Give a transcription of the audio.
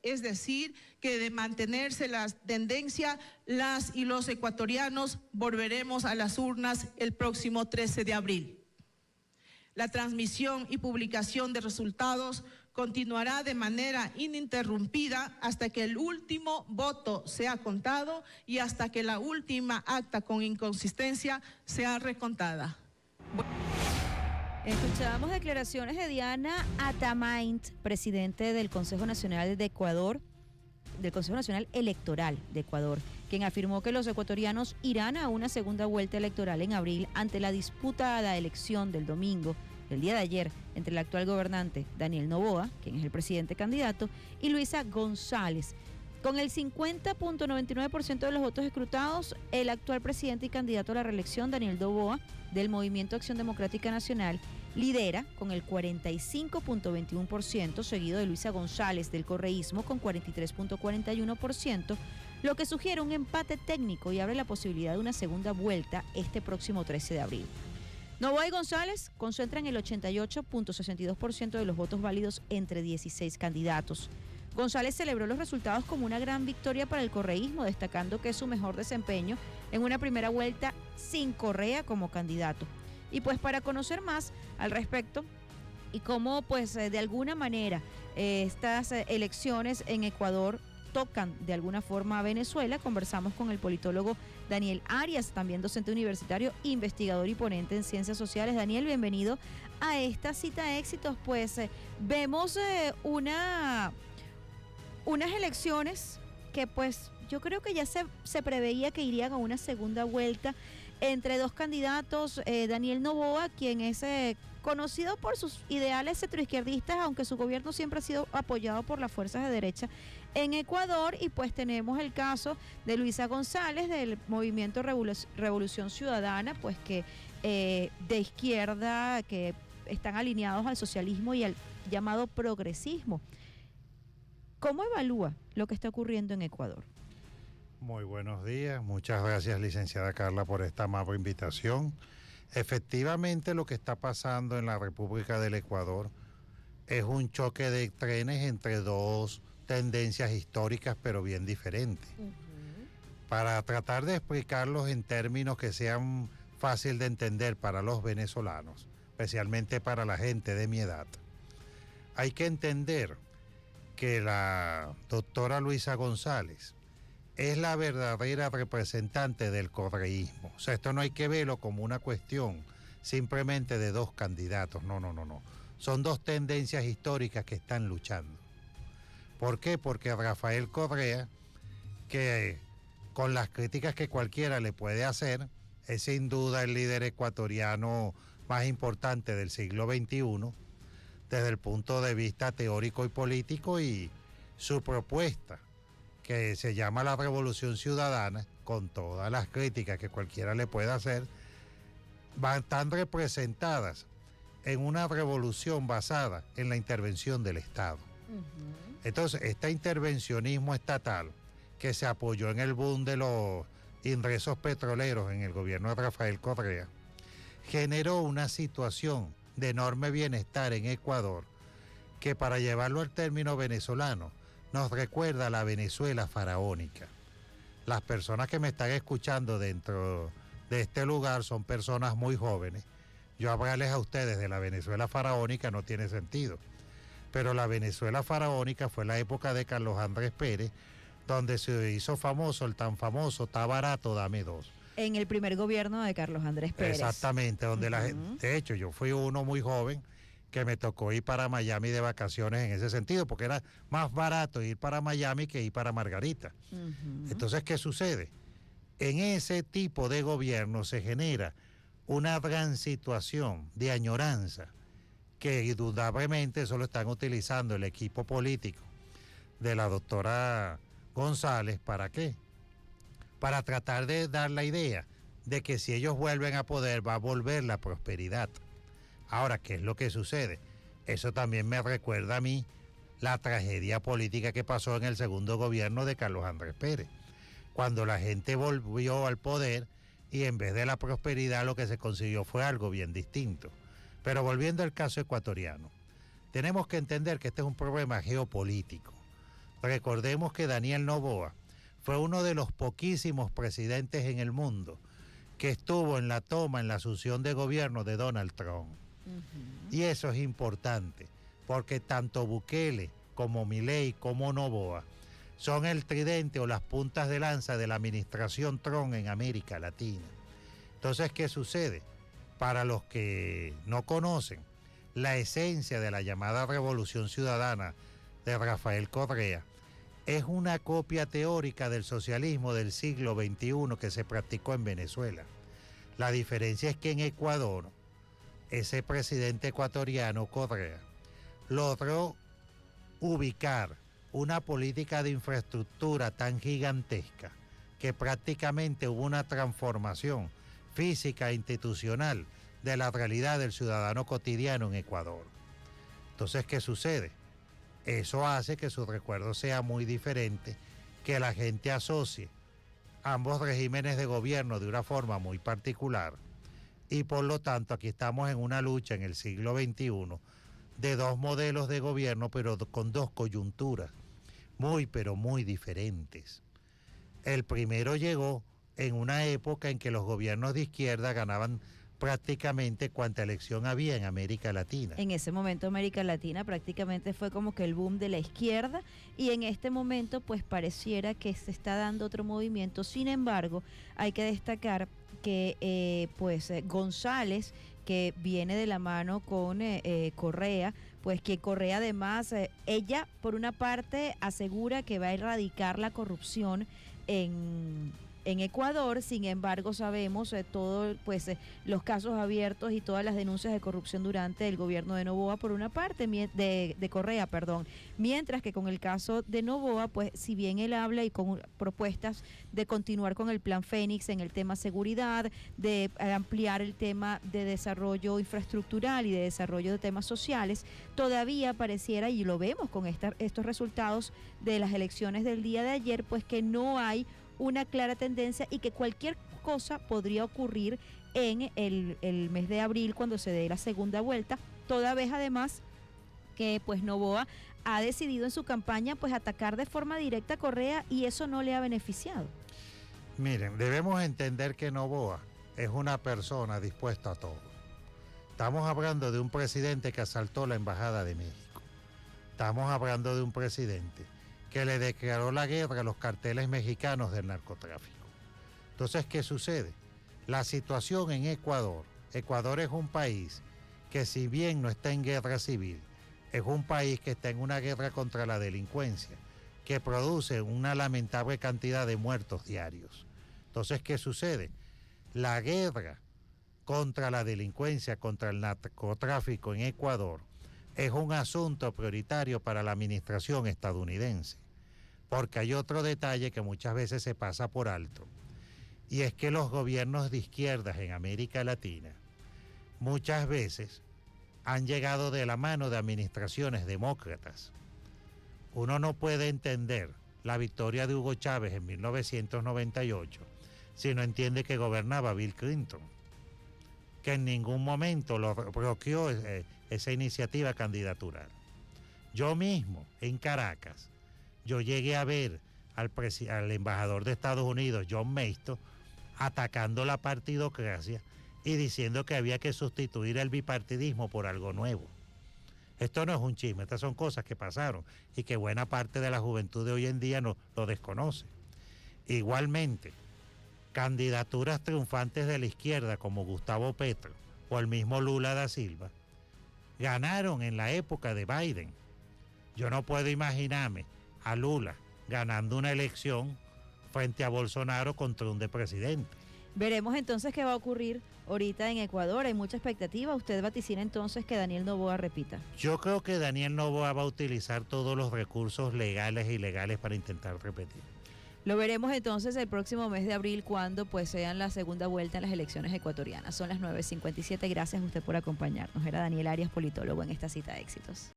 Es decir, que de mantenerse la tendencia, las y los ecuatorianos volveremos a las urnas el próximo 13 de abril. La transmisión y publicación de resultados continuará de manera ininterrumpida hasta que el último voto sea contado y hasta que la última acta con inconsistencia sea recontada. Escuchábamos declaraciones de Diana Atamaint, presidente del Consejo Nacional de Ecuador, del Consejo Nacional Electoral de Ecuador, quien afirmó que los ecuatorianos irán a una segunda vuelta electoral en abril ante la disputa a la elección del domingo, el día de ayer, entre el actual gobernante Daniel Noboa, quien es el presidente candidato, y Luisa González. Con el 50.99% de los votos escrutados, el actual presidente y candidato a la reelección, Daniel Noboa, del Movimiento Acción Democrática Nacional, lidera con el 45.21%, seguido de Luisa González del correísmo con 43.41%, lo que sugiere un empate técnico y abre la posibilidad de una segunda vuelta este próximo 13 de abril. Noboa y González concentran el 88.62% de los votos válidos entre 16 candidatos. González celebró los resultados como una gran victoria para el correísmo, destacando que es su mejor desempeño en una primera vuelta sin Correa como candidato. Y pues para conocer más al respecto y cómo pues de alguna manera estas elecciones en Ecuador tocan de alguna forma a Venezuela, conversamos con el politólogo Daniel Arias, también docente universitario, investigador y ponente en ciencias sociales. Daniel, bienvenido a esta cita de éxitos. Pues vemos unas elecciones que pues yo creo que ya se preveía que irían a una segunda vuelta entre dos candidatos, Daniel Noboa, quien es conocido por sus ideales centroizquierdistas, aunque su gobierno siempre ha sido apoyado por las fuerzas de derecha en Ecuador, y pues tenemos el caso de Luisa González del movimiento Revolución Ciudadana, pues que de izquierda, que están alineados al socialismo y al llamado progresismo. ¿Cómo evalúa lo que está ocurriendo en Ecuador? Muy buenos días, muchas gracias licenciada Carla por esta amable invitación. Efectivamente lo que está pasando en la República del Ecuador es un choque de trenes entre dos tendencias históricas pero bien diferentes. Para tratar de explicarlos en términos que sean fácil de entender para los venezolanos, especialmente para la gente de mi edad, hay que entender que la doctora Luisa González es la verdadera representante del correísmo. O sea, esto no hay que verlo como una cuestión simplemente de dos candidatos, no. Son dos tendencias históricas que están luchando. ¿Por qué? Porque Rafael Correa, que con las críticas que cualquiera le puede hacer, es sin duda el líder ecuatoriano más importante del siglo XXI, desde el punto de vista teórico y político, y su propuesta, que se llama la Revolución Ciudadana, con todas las críticas que cualquiera le pueda hacer, están representadas en una revolución basada en la intervención del Estado. Entonces, este intervencionismo estatal que se apoyó en el boom de los ingresos petroleros en el gobierno de Rafael Correa, generó una situación de enorme bienestar en Ecuador, que para llevarlo al término venezolano, nos recuerda a la Venezuela faraónica. Las personas que me están escuchando dentro de este lugar son personas muy jóvenes. Yo hablarles a ustedes de la Venezuela faraónica no tiene sentido. Pero la Venezuela faraónica fue la época de Carlos Andrés Pérez, donde se hizo famoso el tan famoso "está barato, dame dos". En el primer gobierno de Carlos Andrés Pérez. Exactamente, donde la gente, de hecho, yo fui uno muy joven que me tocó ir para Miami de vacaciones en ese sentido, porque era más barato ir para Miami que ir para Margarita. Entonces, ¿qué sucede? En ese tipo de gobierno se genera una gran situación de añoranza, que indudablemente eso lo están utilizando el equipo político de la doctora González. ¿Para qué? Para tratar de dar la idea de que si ellos vuelven a poder, va a volver la prosperidad. Ahora, ¿qué es lo que sucede? Eso también me recuerda a mí la tragedia política que pasó en el segundo gobierno de Carlos Andrés Pérez, cuando la gente volvió al poder y en vez de la prosperidad lo que se consiguió fue algo bien distinto. Pero volviendo al caso ecuatoriano, tenemos que entender que este es un problema geopolítico. Recordemos que Daniel Noboa fue uno de los poquísimos presidentes en el mundo que estuvo en la toma, en la asunción de gobierno de Donald Trump. Y eso es importante, porque tanto Bukele como Milei como Noboa son el tridente o las puntas de lanza de la administración Trump en América Latina. Entonces, ¿qué sucede? Para los que no conocen la esencia de la llamada Revolución Ciudadana de Rafael Correa, es una copia teórica del socialismo del siglo XXI que se practicó en Venezuela. La diferencia es que en Ecuador, ese presidente ecuatoriano, Correa, logró ubicar una política de infraestructura tan gigantesca que prácticamente hubo una transformación física e institucional de la realidad del ciudadano cotidiano en Ecuador. Entonces, ¿qué sucede? Eso hace que su recuerdo sea muy diferente, que la gente asocie ambos regímenes de gobierno de una forma muy particular, y por lo tanto aquí estamos en una lucha en el siglo XXI de dos modelos de gobierno, pero con dos coyunturas muy, pero muy diferentes. El primero llegó en una época en que los gobiernos de izquierda ganaban prácticamente cuanta elección había en América Latina. En ese momento América Latina prácticamente fue como que el boom de la izquierda, y en este momento pues pareciera que se está dando otro movimiento. Sin embargo, hay que destacar que González, que viene de la mano con Correa, pues que Correa además, ella por una parte asegura que va a erradicar la corrupción en Ecuador. Sin embargo, sabemos todos los casos abiertos y todas las denuncias de corrupción durante el gobierno de Noboa por una parte, de Correa, perdón. Mientras que con el caso de Noboa, pues si bien él habla y con propuestas de continuar con el plan Fénix en el tema seguridad, de ampliar el tema de desarrollo infraestructural y de desarrollo de temas sociales, todavía pareciera, y lo vemos con estos resultados de las elecciones del día de ayer, pues que no hay una clara tendencia y que cualquier cosa podría ocurrir en el mes de abril cuando se dé la segunda vuelta, toda vez además que pues Noboa ha decidido en su campaña pues atacar de forma directa a Correa, y eso no le ha beneficiado. Miren, debemos entender que Noboa es una persona dispuesta a todo. Estamos hablando de un presidente que asaltó la Embajada de México. Estamos hablando de un presidente que le declaró la guerra a los carteles mexicanos del narcotráfico. Entonces, ¿qué sucede? La situación en Ecuador es un país que, si bien no está en guerra civil, es un país que está en una guerra contra la delincuencia, que produce una lamentable cantidad de muertos diarios. Entonces, ¿qué sucede? La guerra contra la delincuencia, contra el narcotráfico en Ecuador, es un asunto prioritario para la administración estadounidense, porque hay otro detalle que muchas veces se pasa por alto, y es que los gobiernos de izquierdas en América Latina muchas veces han llegado de la mano de administraciones demócratas. Uno no puede entender la victoria de Hugo Chávez en 1998 si no entiende que gobernaba Bill Clinton, que en ningún momento lo bloqueó esa iniciativa candidatural. Yo mismo, en Caracas, yo llegué a ver al embajador de Estados Unidos, John Maisto, atacando la partidocracia y diciendo que había que sustituir el bipartidismo por algo nuevo. Esto no es un chisme, estas son cosas que pasaron y que buena parte de la juventud de hoy en día no lo desconoce. Igualmente, candidaturas triunfantes de la izquierda como Gustavo Petro o el mismo Lula da Silva ganaron en la época de Biden. Yo no puedo imaginarme a Lula ganando una elección frente a Bolsonaro contra un de presidente. Veremos entonces qué va a ocurrir ahorita en Ecuador. Hay mucha expectativa. ¿Usted vaticina entonces que Daniel Noboa repita? Yo creo que Daniel Noboa va a utilizar todos los recursos legales e ilegales para intentar repetir. Lo veremos entonces el próximo mes de abril, cuando pues sean la segunda vuelta en las elecciones ecuatorianas. Son las 9:57. Gracias a usted por acompañarnos. Era Daniel Arias, politólogo, en esta cita de éxitos.